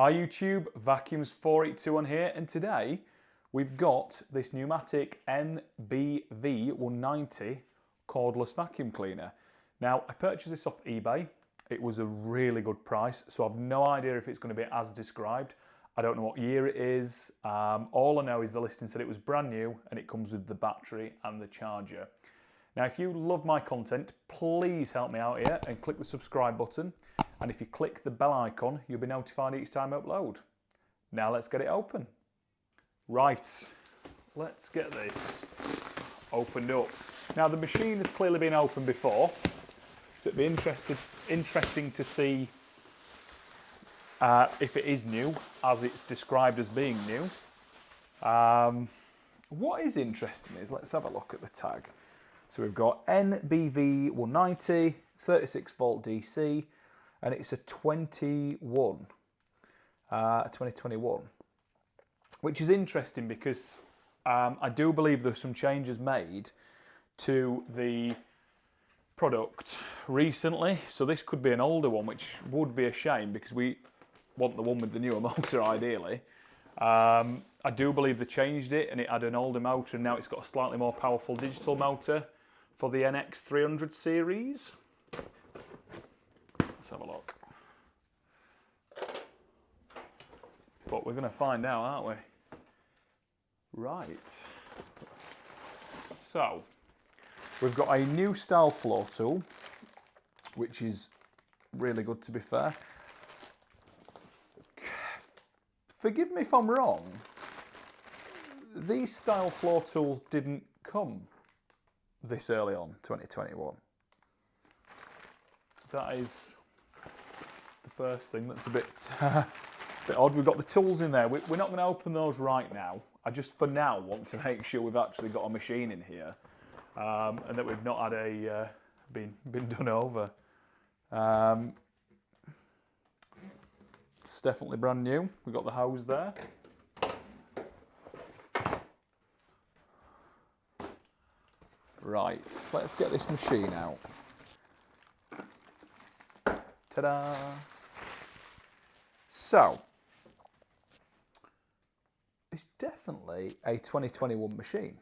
Hi YouTube, Vacuums 482 on here, and today we've got this Numatic NBV190 cordless vacuum cleaner. Now, I purchased this off eBay. It was a really good price, so I've no idea if it's going to be as described. I don't know what year it is. All I know is the listing said it was brand new and it comes with the battery and the charger. Now, if you love my content, please help me out here and click the subscribe button. And if you click the bell icon, you'll be notified each time I upload. Now let's get it open. Right, let's get this opened up. Now the machine has clearly been opened before, so it'd be interesting to see if it is new, as it's described as being new. What is interesting is, let's have a look at the tag. So we've got NBV190, 36 volt DC, and it's a 2021, which is interesting because I do believe there's some changes made to the product recently. So this could be an older one, which would be a shame because we want the one with the newer motor ideally. I do believe they changed it and it had an older motor and now it's got a slightly more powerful digital motor for the NX300 series. Let's have a look. But we're going to find out, aren't we? Right. So, we've got a new style floor tool, which is really good to be fair. Forgive me if I'm wrong. These style floor tools didn't come this early on, 2021. That is the first thing that's a bit odd. We've got the tools in there. We're not going to open those right now. I just for now want to make sure we've actually got a machine in here and that we've not had been done over. It's definitely brand new. We've got the hose there. Right, let's get this machine out. Ta-da! So, it's definitely a 2021 machine,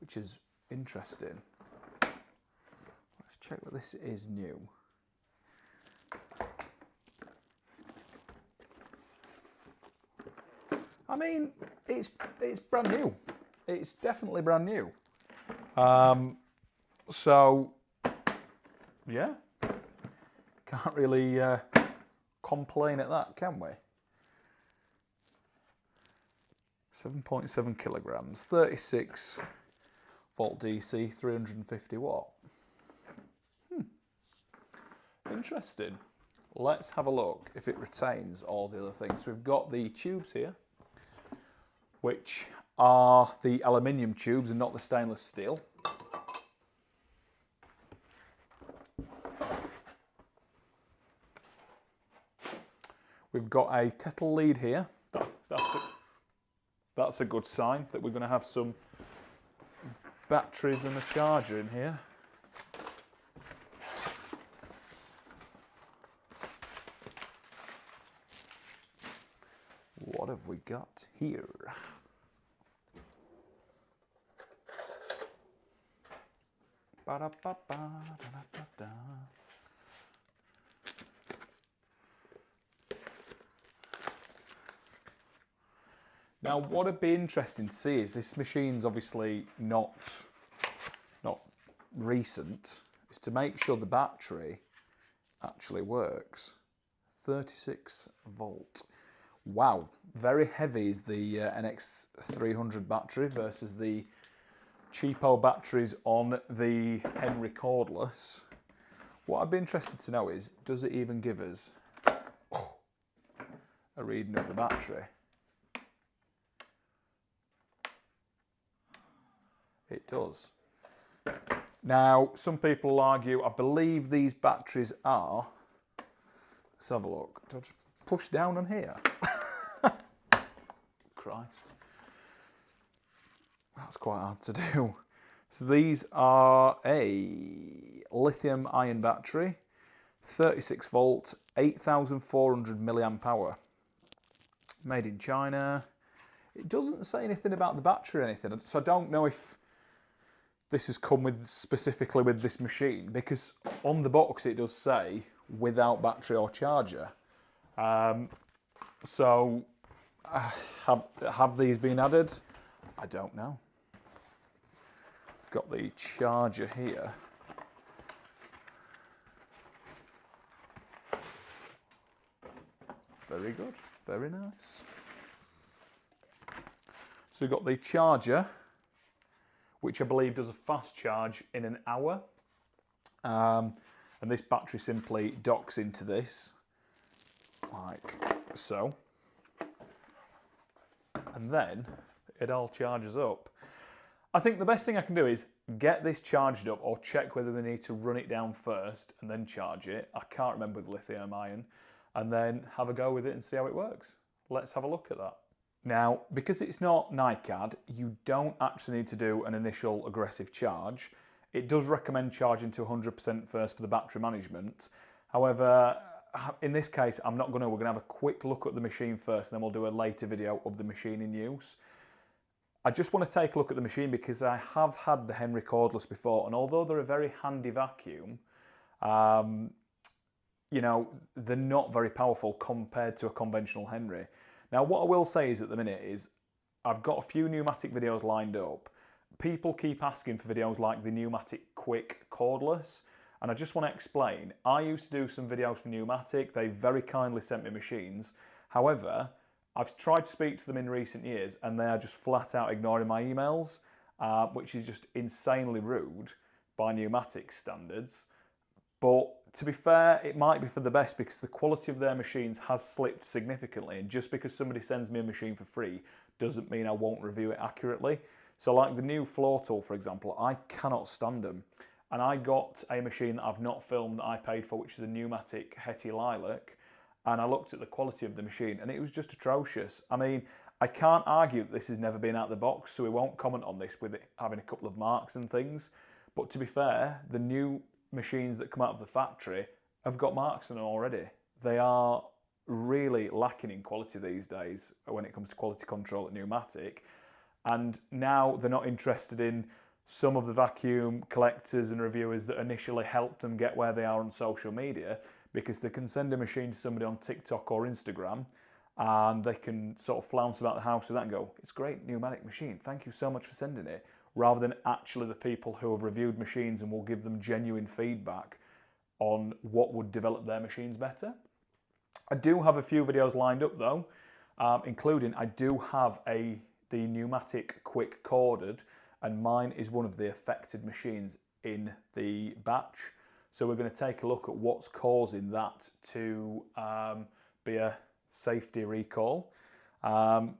which is interesting. Let's check that this is new. I mean, it's brand new. It's definitely brand new. So, yeah, can't really complain at that, can we? 7.7 kilograms, 36 volt DC, 350 watt. Interesting. Let's have a look if it retains all the other things. We've got the tubes here, which are the aluminium tubes and not the stainless steel. We've got a kettle lead here. That's a good sign that we're going to have some batteries and a charger in here. What have we got here? Ba-da-ba-ba-da-da-da-da. Now, what would be interesting to see is this machine's obviously not recent, is to make sure the battery actually works. 36 volt. Wow, very heavy is the NX300 battery versus the cheapo batteries on the Henry cordless. What I'd be interested to know is, does it even give us a reading of the battery? It does. Now, some people argue, I believe these batteries are, let's have a look. Do I just push down on here? Christ. That's quite hard to do. So these are a lithium ion battery, 36 volt, 8,400 milliamp hour. Made in China. It doesn't say anything about the battery or anything, so I don't know if this has come with specifically with this machine, because on the box it does say without battery or charger. So have these been added? I don't know. Got the charger here. Very good, very nice. So we've got the charger, which I believe does a fast charge in an hour. And this battery simply docks into this, like so. And then it all charges up. I think the best thing I can do is get this charged up, or check whether we need to run it down first and then charge it. I can't remember with lithium ion. And then have a go with it and see how it works. Let's have a look at that. Now, because it's not NiCad, you don't actually need to do an initial aggressive charge. It does recommend charging to 100% first for the battery management. However, in this case, we're going to have a quick look at the machine first, and then we'll do a later video of the machine in use. I just want to take a look at the machine because I have had the Henry cordless before, and although they're a very handy vacuum, you know, they're not very powerful compared to a conventional Henry. Now, what I will say is at the minute is I've got a few Numatic videos lined up. People keep asking for videos like the Numatic Quick Cordless, and I just want to explain. I used to do some videos for Numatic. They very kindly sent me machines. However, I've tried to speak to them in recent years, and they are just flat out ignoring my emails, which is just insanely rude by Numatic standards. But to be fair, it might be for the best, because the quality of their machines has slipped significantly, and just because somebody sends me a machine for free doesn't mean I won't review it accurately. So like the new floor tool, for example, I cannot stand them. And I got a machine that I've not filmed that I paid for, which is a Numatic Hetty Lilac, and I looked at the quality of the machine and it was just atrocious. I mean, I can't argue that this has never been out of the box, so we won't comment on this with it having a couple of marks and things. But to be fair, the new machines that come out of the factory have got marks on them already. They are really lacking in quality these days when it comes to quality control at Numatic. And now they're not interested in some of the vacuum collectors and reviewers that initially helped them get where they are on social media, because they can send a machine to somebody on TikTok or Instagram and they can sort of flounce about the house with that and go, it's great, Numatic machine, thank you so much for sending it, rather than actually the people who have reviewed machines and will give them genuine feedback on what would develop their machines better. I do have a few videos lined up though, including I do have the Numatic Quick Corded, and mine is one of the affected machines in the batch. So we're going to take a look at what's causing that to be a safety recall.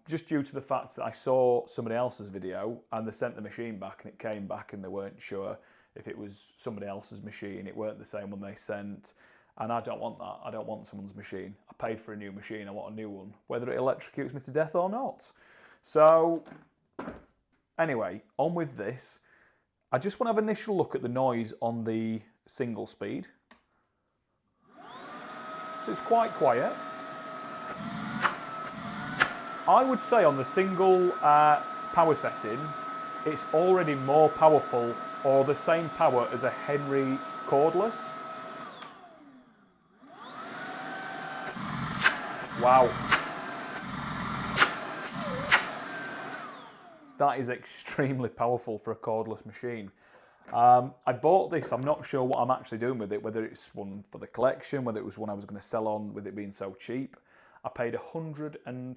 Just due to the fact that I saw somebody else's video and they sent the machine back and it came back and they weren't sure if it was somebody else's machine, it weren't the same one they sent, and I don't want that. I don't want someone's machine. I paid for a new machine, I want a new one, whether it electrocutes me to death or not. So anyway, on with this. I just want to have an initial look at the noise on the single speed. So it's quite quiet. I would say on the single power setting, it's already more powerful or the same power as a Henry cordless. Wow. That is extremely powerful for a cordless machine. I bought this, I'm not sure what I'm actually doing with it, whether it's one for the collection, whether it was one I was going to sell on with it being so cheap. I paid £156,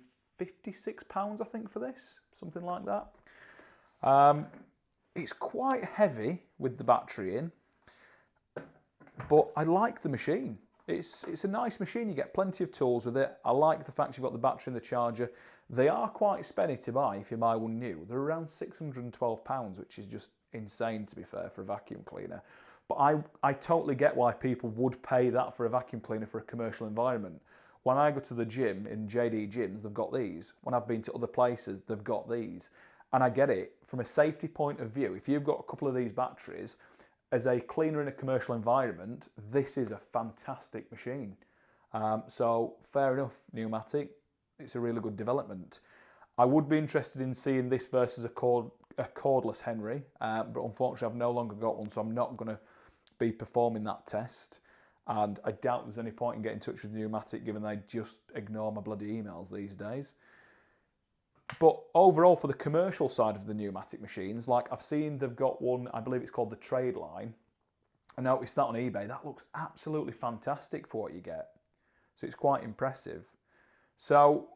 I think, for this, something like that. It's quite heavy with the battery in, but I like the machine. It's a nice machine, you get plenty of tools with it. I like the fact you've got the battery and the charger. They are quite spenny to buy if you buy one new. They're around £612, which is just insane, to be fair, for a vacuum cleaner. But I totally get why people would pay that for a vacuum cleaner for a commercial environment. When I go to the gym, in JD gyms, they've got these. When I've been to other places, they've got these. And I get it. From a safety point of view, if you've got a couple of these batteries, as a cleaner in a commercial environment, this is a fantastic machine. So fair enough, Numatic, it's a really good development. I would be interested in seeing this versus a cordless Henry, but unfortunately I've no longer got one, so I'm not going to be performing that test. And I doubt there's any point in getting in touch with Numatic, given they just ignore my bloody emails these days. But overall, for the commercial side of the Numatic machines, like I've seen they've got one, I believe it's called the Trade Line. I noticed that on eBay. That looks absolutely fantastic for what you get. So it's quite impressive. So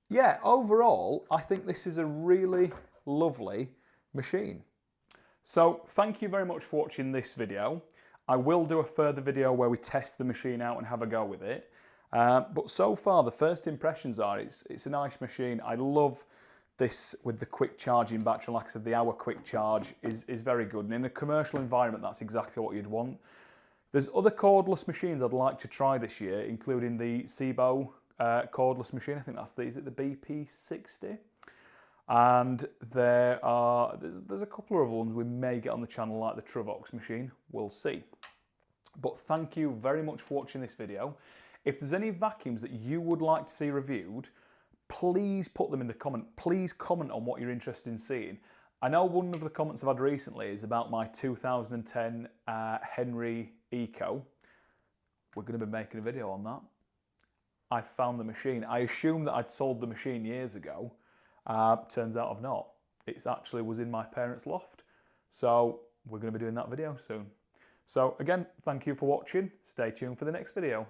yeah, overall, I think this is a really lovely machine. So thank you very much for watching this video. I will do a further video where we test the machine out and have a go with it. But so far, the first impressions are it's a nice machine. I love this with the quick charging battery. Like I said, the hour quick charge is very good. And in a commercial environment, that's exactly what you'd want. There's other cordless machines I'd like to try this year, including the Sebo cordless machine. I think that's is it the BP60? And there's a couple of other ones we may get on the channel, like the TriTex machine. We'll see. But thank you very much for watching this video. If there's any vacuums that you would like to see reviewed, please put them in the comment. Please comment on what you're interested in seeing. I know one of the comments I've had recently is about my 2010 Henry Eco. We're going to be making a video on that. I found the machine. I assumed that I'd sold the machine years ago. Turns out I've not. It actually was in my parents' loft. So we're going to be doing that video soon. So again, thank you for watching. Stay tuned for the next video.